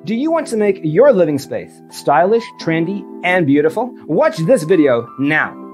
Do you want to make your living space stylish, trendy, and beautiful? Watch this video now.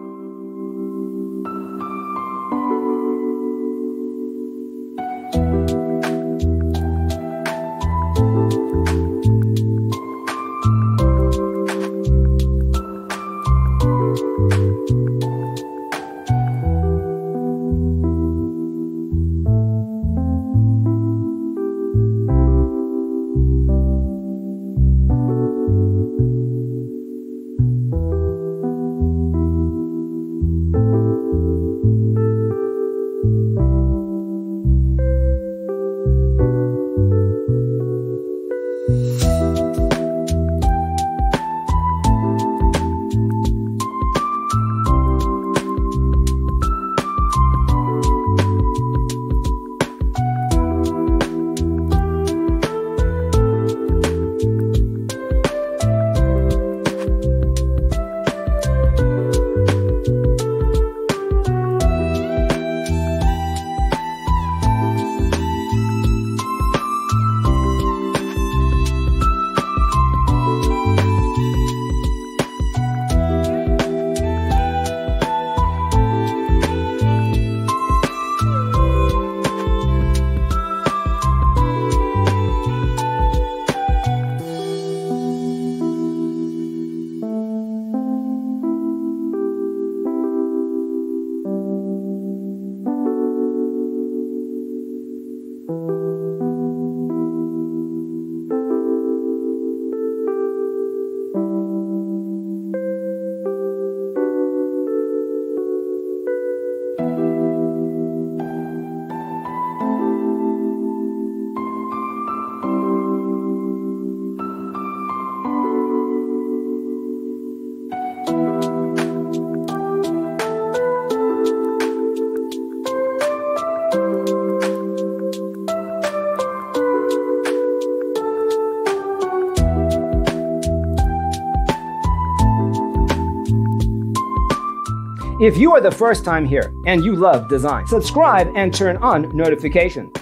If you are the first time here and you love design, subscribe and turn on notifications.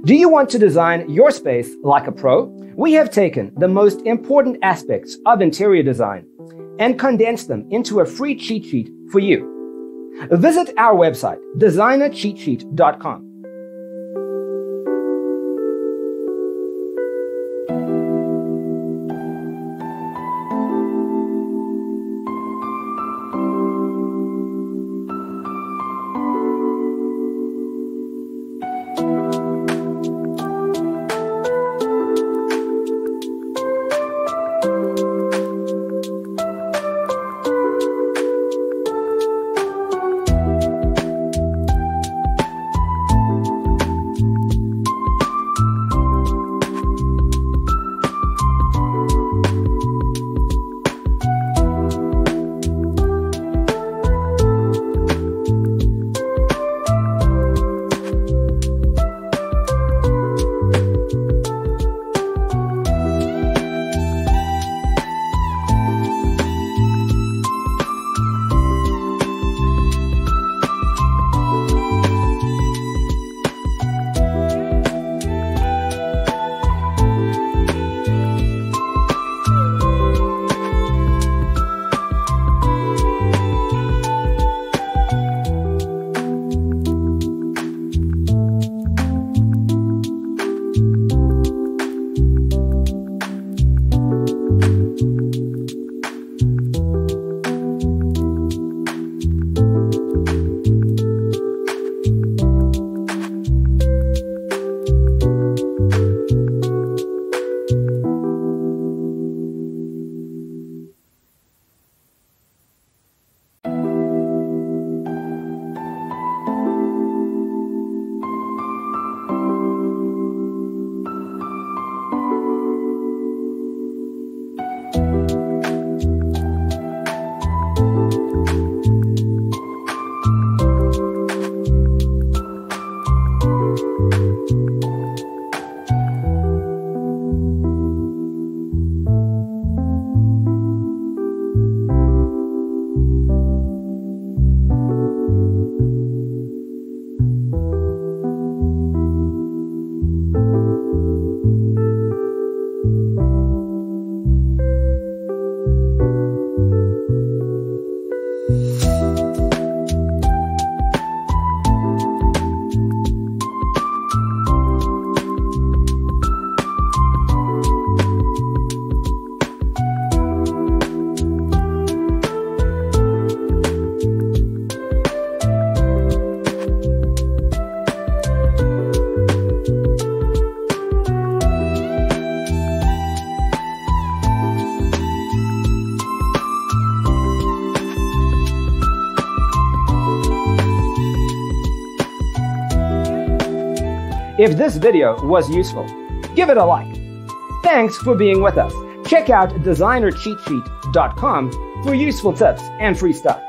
Do you want to design your space like a pro? We have taken the most important aspects of interior design and condensed them into a free cheat sheet for you. Visit our website, designercheatsheet.com. If this video was useful, give it a like. Thanks for being with us. Check out designercheatsheet.com for useful tips and free stuff.